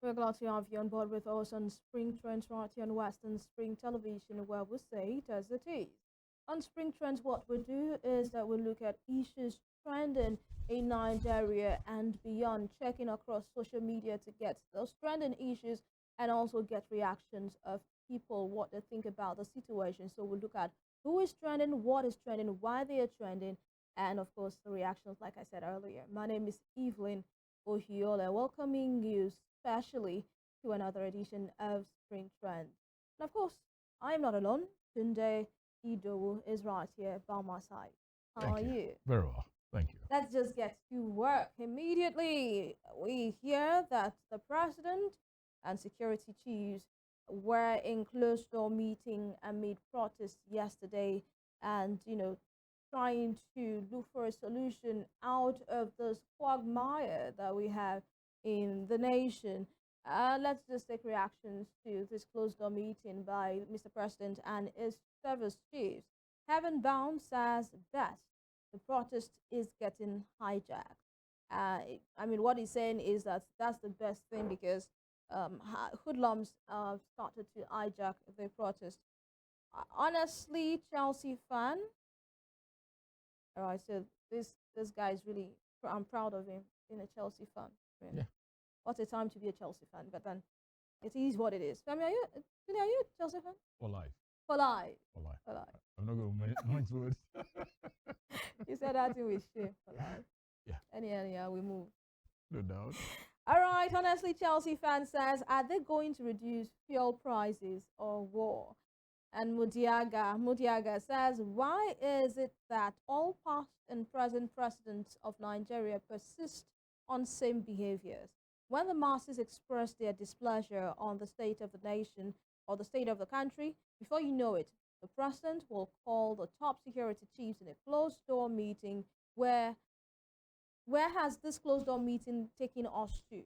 We're glad to have you on board with us on Spring Trends right here on Western Spring Television, where we say it as it is. On Spring Trends, what we do is that we look at issues trending in Nigeria and beyond, checking across social media to get those trending issues and also get reactions of people, what they think about the situation. So we look at who is trending, what is trending, why they are trending, and of course, the reactions, like I said earlier. My name is Evelyn OHIOLEI, welcoming you especially to another edition of Spring Trends. And of course, I am not alone. TUNDE IDOWU is right here by my side. How are Thank you. you? Very well. Thank you. Let's just get to work immediately. We hear that the president and security chiefs were in closed door meeting amid protests yesterday, and trying to look for a solution out of this quagmire that we have in the nation. Let's just take reactions to this closed door meeting by Mr. President and his service chiefs. Heaven bound says best the protest is getting hijacked. I mean, what he's saying is that that's the best thing because hoodlums started to hijack the protest. Honestly, Chelsea fan. All right, so this guy is really. I'm proud of him being a Chelsea fan. Really, Yeah. what a time to be a Chelsea fan. But then, it is what it is. Femi, are you a Chelsea fan? For life. For life. For life. For life. I'm not going to mind words. You said that thing with shame. For life. Yeah. Anyhow, we move. No doubt. All right, honestly, Chelsea fan says, are they going to reduce fuel prices or war? And Mudiaga says, why is it that all past and present presidents of Nigeria persist on same behaviors? When the masses express their displeasure on the state of the nation or the state of the country, before you know it, the president will call the top security chiefs in a closed door meeting where has this closed door meeting taken us to?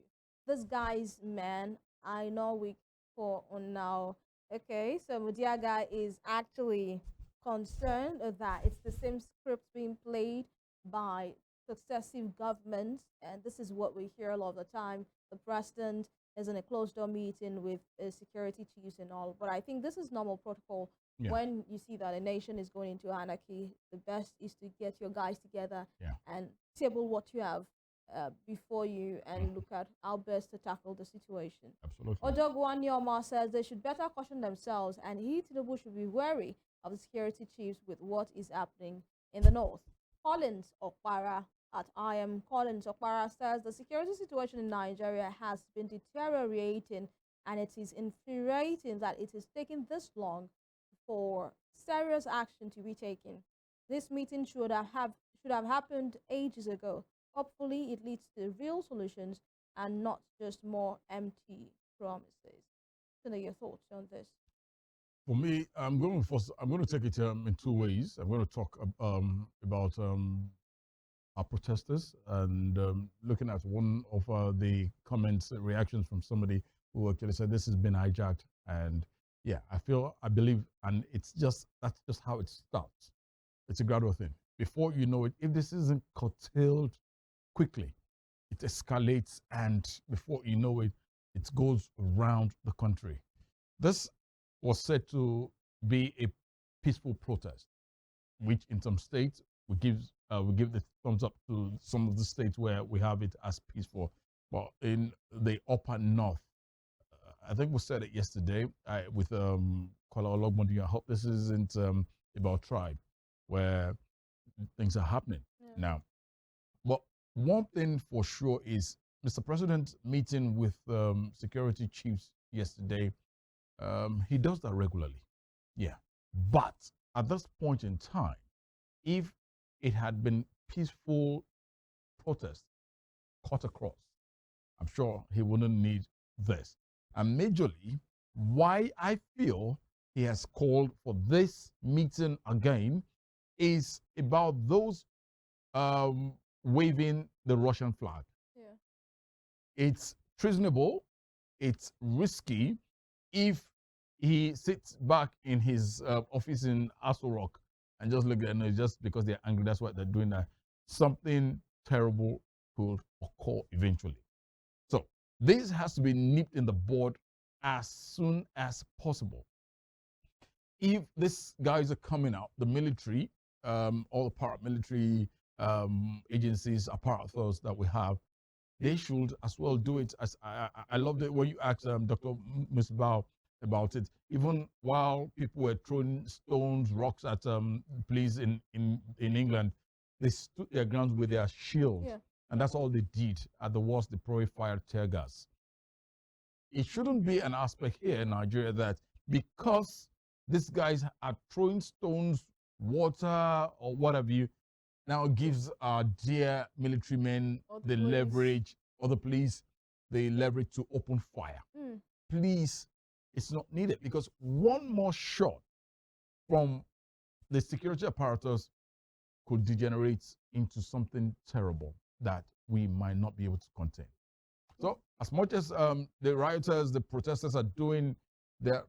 This guy's man, I know we for on now. Okay, so Mudiaga is actually concerned that it's the same script being played by successive governments, and this is what we hear a lot of the time. The president is in a closed door meeting with security chiefs and all, but I think this is normal protocol. Yeah. When you see that a nation is going into anarchy, the best is to get your guys together Yeah. and table what you have before you and look at how best to tackle the situation. Absolutely. Odogwan Yoma says they should better caution themselves and he, Tinubu, should be wary of the security chiefs with what is happening in the north. Collins Okpara at I am Collins Okpara says the security situation in Nigeria has been deteriorating and it is infuriating that it is taking this long for serious action to be taken. This meeting should have happened ages ago. Hopefully, it leads to real solutions and not just more empty promises. So, your thoughts on this? For me, I'm going to take it in two ways. I'm going to talk about our protesters and looking at one of the comments, reactions from somebody who actually said this has been hijacked. And yeah, I believe, and that's just how it starts. It's a gradual thing. Before you know it, if this isn't curtailed quickly, it escalates, and before you know it, it goes around the country. This was said to be a peaceful protest, which in some states we give the thumbs up to some of the states where we have it as peaceful. But in the upper north, I think we said it yesterday with Kola Ologmondi. I hope this isn't about tribe where things are happening now. But one thing for sure is Mr. President meeting with security chiefs yesterday. He does that regularly. Yeah. But at this point in time, if it had been peaceful protest cut across, I'm sure he wouldn't need this. And majorly, why I feel he has called for this meeting again is about those waving the Russian flag. Yeah. It's treasonable, it's risky if he sits back in his office in Aso Rock and just look at it, just because they're angry, that's why they're doing that. Something terrible could occur eventually. So This has to be nipped in the bud as soon as possible. If these guys are coming out, the military, all the paramilitary agencies, apparatus that we have, they should as well do it. As I loved it when you asked Dr. Musbao about it. Even while people were throwing stones, rocks at police in England, they stood their ground with their shield, Yeah. and that's all they did. At the worst, they probably fired tear gas. It shouldn't be an aspect here in Nigeria that because these guys are throwing stones, water, or whatever you, now gives our dear military men Or the police. leverage, or the police, the leverage to open fire. Mm. Please, it's not needed, because one more shot from the security apparatus could degenerate into something terrible that we might not be able to contain. So as much as the rioters, the protesters are doing their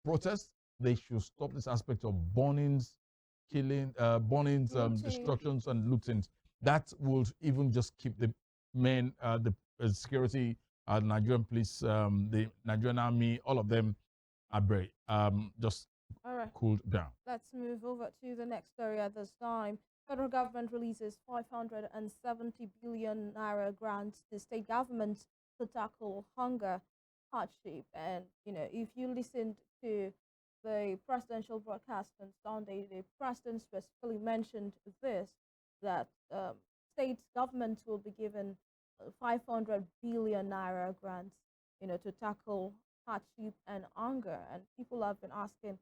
protests, they should stop this aspect of burnings, killing, burnings, Looting. destructions, and lootings. That will even just keep the men, the security, Nigerian police, the Nigerian army, all of them are very just All right. cooled down. Let's move over to the next story at this time. Federal government releases 570 billion naira grants to state governments to tackle hunger, hardship, and if you listened to the presidential broadcast on Sunday, the president specifically mentioned this, that state governments will be given 500 billion naira grants, to tackle hardship and hunger, and people have been asking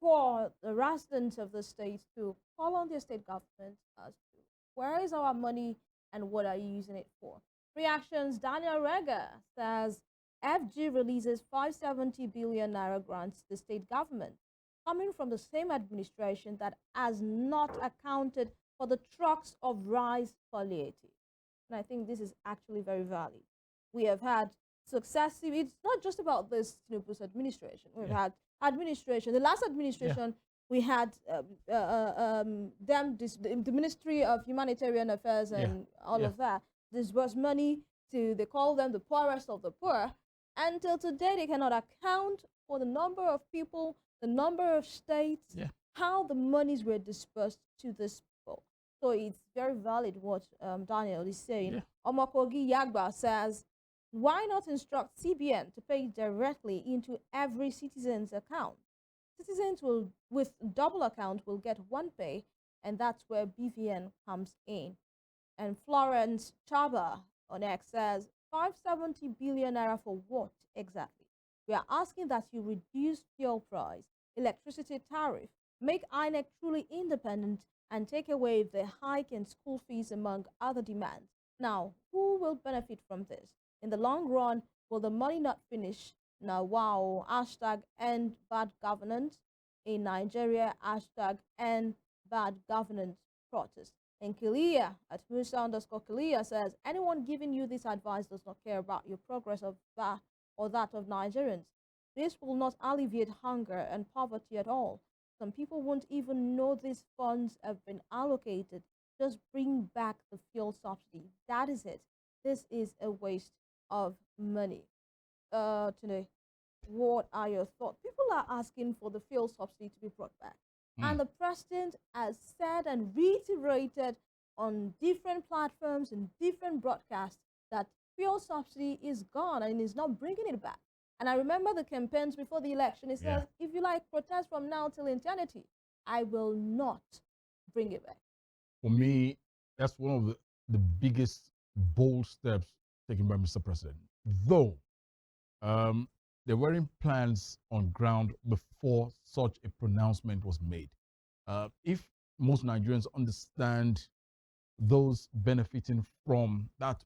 for the residents of the state to call on their state government as to where is our money and what are you using it for. Reactions: Daniel Rega says FG releases 570 billion naira grants to state government, coming from the same administration that has not accounted for the trucks of rice palliative. And I think this is actually very valid. We have had successive, it's not just about this Tinubu's administration. We've had administration. The last administration, we had the Ministry of Humanitarian Affairs and all of that. Disburse money to, they call them the poorest of the poor. Until today, they cannot account for the number of people, the number of states, how the monies were dispersed to these people. So it's very valid what Daniel is saying. Omokogi Yagba says, why not instruct CBN to pay directly into every citizen's account? Citizens will, with double account, will get one pay, and that's where BVN comes in. And Florence Chaba on X says, 570 billion naira for what exactly? We are asking that you reduce fuel price, electricity tariff, make INEC truly independent, and take away the hike in school fees, among other demands. Now, who will benefit from this? In the long run, will the money not finish? Now, wow, hashtag end bad governance in Nigeria, hashtag end bad governance protest. And Kilia at Musa_Kilia says, anyone giving you this advice does not care about your progress of that or that of Nigerians. This will not alleviate hunger and poverty at all. Some people won't even know these funds have been allocated. Just bring back the fuel subsidy. That is it. This is a waste of money. Today, what are your thoughts? People are asking for the fuel subsidy to be brought back. And the president has said and reiterated on different platforms and different broadcasts that fuel subsidy is gone and is not bringing it back. And I remember the campaigns before the election. He says, if you like protest from now till eternity, I will not bring it back. For me, that's one of the biggest bold steps taken by Mr. President. Though there weren't plans on ground before such a pronouncement was made. If most Nigerians understand those benefiting from that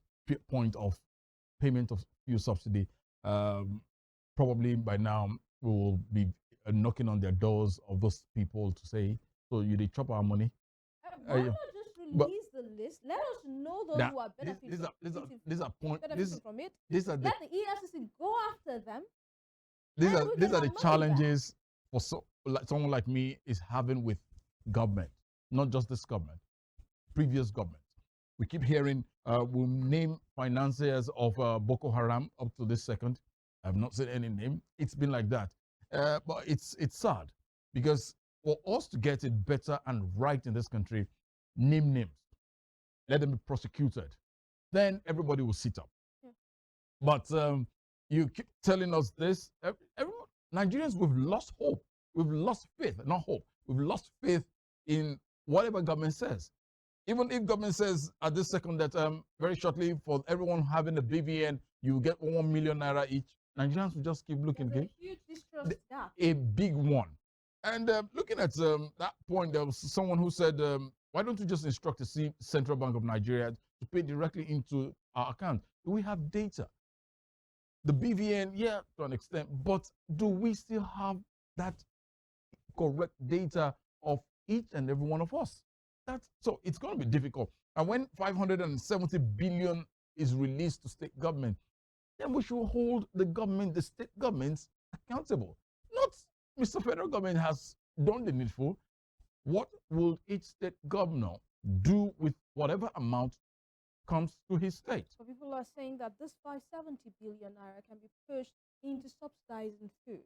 point of payment of fuel subsidy, probably by now we will be knocking on their doors of those people to say, so you did chop our money. Why not just release the list? Let us know those who are benefiting from it. Let the EFCC go after them. These are the challenges for someone like me is having with government, not just this government, previous government. We keep hearing we'll name financiers of Boko Haram up to this second. I've not said any name. It's been like that. But it's sad because for us to get it better and right in this country, name names, let them be prosecuted. Then everybody will sit up. Yeah. But you keep telling us this. Everyone, Nigerians, we've lost hope. We've lost faith, not hope. We've lost faith in whatever government says. Even if government says at this second that very shortly for everyone having a BVN, you get 1 million naira each, Nigerians will just keep looking. There's a huge distrust gap. A big one. And looking at that point, there was someone who said, why don't you just instruct the Central Bank of Nigeria to pay directly into our account? Do we have data? The BVN, yeah, to an extent, but do we still have that correct data of each and every one of us? So it's going to be difficult. And when 570 billion is released to state government, then we should hold the state governments accountable. Not Mr. Federal Government has done the needful. What will each state governor do with whatever amount comes to his state? So people are saying that this 570 billion naira can be pushed into subsidizing food,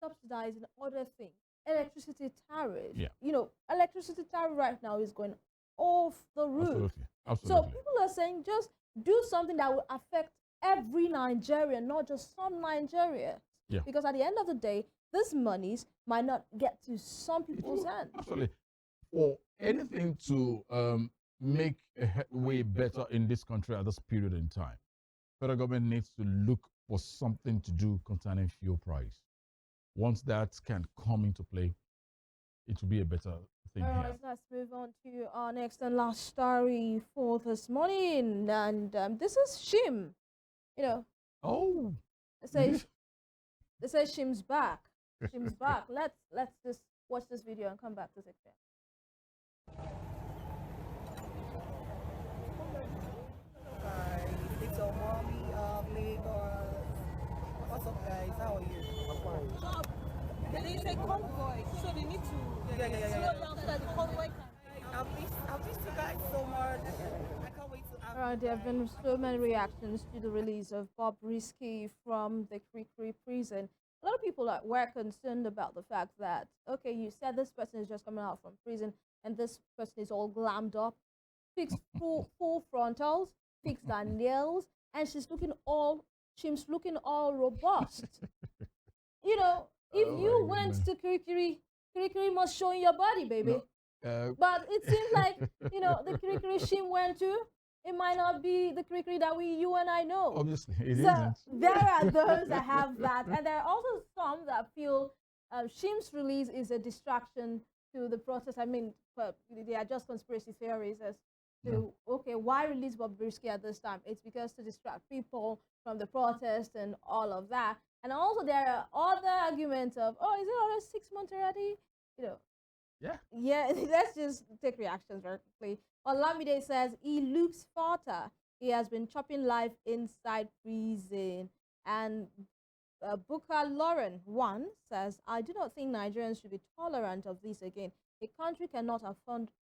subsidizing other things, electricity tariff. Yeah. You know, electricity tariff right now is going off the roof. Absolutely. Absolutely. So people are saying just do something that will affect every Nigerian, not just some Nigerians. Yeah. Because at the end of the day, these monies might not get to some people's hands. Absolutely. For anything to make a way better in this country at this period in time, federal government needs to look for something to do concerning fuel price. Once that can come into play, it will be a better thing All here. right, let's move on to our next and last story for this morning. And this is Shim. You know, Oh, they say Shim's back. Shim's back. Let's just watch this video and come back to this. Guys, it's your mommy of Lagos. What's up, guys? How are you? I'm fine. There is a convoy, so they need to slow down so that the convoy can. I've missed you guys so much. I can't wait to have All right, there have been so many reactions to the release of Bob Risky from the Krikri prison. A lot of people were concerned about the fact that, okay, you said this person is just coming out from prison and this person is all glammed up, fixed full frontals, fixed her nails, and she's looking all robust. You know, if you went to Krikri, Krikri must show in your body, baby. No, But it seems like, you know, the Krikri Shim went to, it might not be the Krikri that you and I know. obviously, it So isn't. there are those that have that, and there are also some that feel Shim's release is a distraction to the process. I mean, they are just conspiracy theories as to, okay, why release Bob Risky at this time? It's because to distract people from the protest and all of that. And also there are other arguments of, oh, is it already 6 months already? You know. Yeah, let's just take reactions very quickly. Olamide says he looks fatter. He has been chopping life inside prison. And Booker Lauren 1 says, I do not think Nigerians should be tolerant of this again. A country cannot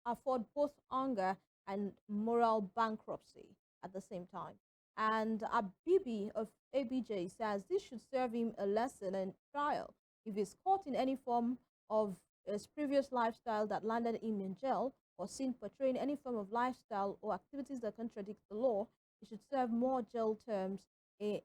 afford both hunger and moral bankruptcy at the same time. And Abibi of ABJ says this should serve him a lesson and trial. If he's caught in any form of his previous lifestyle that landed him in jail or seen portraying any form of lifestyle or activities that contradict the law, he should serve more jail terms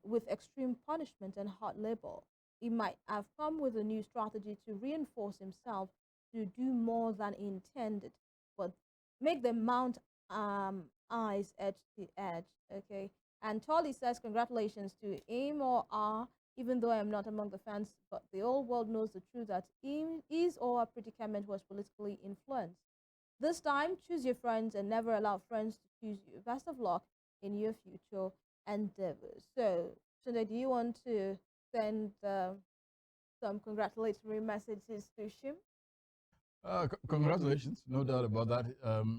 with extreme punishment and hard labor. He might have come with a new strategy to reinforce himself to do more than he intended, but make them mount eyes edge to edge. Okay. And Tolly says, congratulations to him or R, even though I am not among the fans, but the whole world knows the truth that his or her predicament was politically influenced. This time, choose your friends and never allow friends to choose you. Best of luck in your future endeavors. So, Tunde, do you want to send some congratulatory messages to Shim? Congratulations, no doubt about that.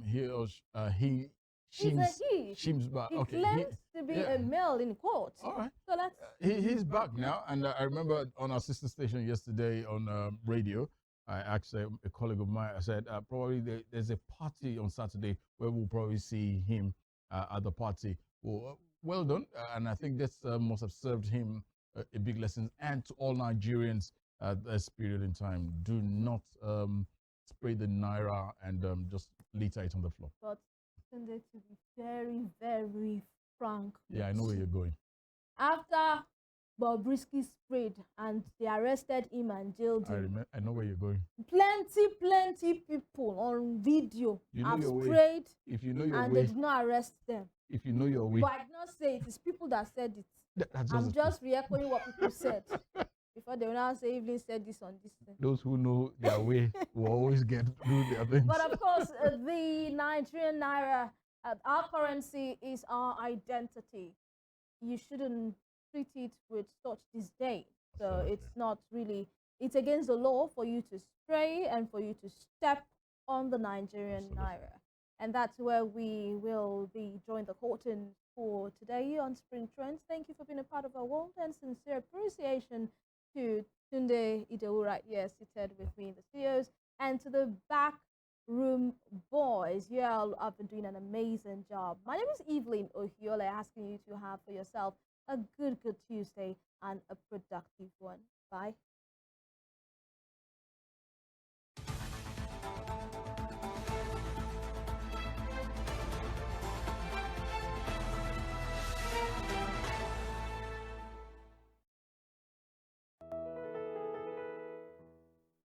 He Shim's back. He Okay, claims to be a male in court. all right. So let's. He's back now, and I remember on our sister station yesterday on radio, I asked a colleague of mine. I said probably there's a party on Saturday where we'll probably see him at the party. Well done. And I think this must have served him a big lesson, and to all Nigerians at this period in time. Do not spray the naira and just litter it on the floor. But Tunde, to be very, very frank. Yeah, I know where you're going. After Bobrisky sprayed and they arrested him and jailed him, I know where you're going. plenty people on video You know have your way. sprayed If you know your and way, they did not arrest them. if you know your way, But I did not say it. It's people that said it. that's I'm the just re-echoing what people said. Before they will now say Evelyn said this on this thing. those who know their way will always do their things. But of course, the Nigerian naira, our currency is our identity. You shouldn't treat it with such disdain. So Absolutely. it's not really, it's against the law for you to spray and for you to step on the Nigerian Absolutely. naira. And that's where we will be joined the curtain for today on Spring Trends. Thank you for being a part of our world, and sincere appreciation to Tunde IDOWU right here seated with me in the studios, and to the back room boys. You all have been doing an amazing job. My name is EVELYN OHIOLEI, asking you to have for yourself a good Tuesday and a productive one. Bye.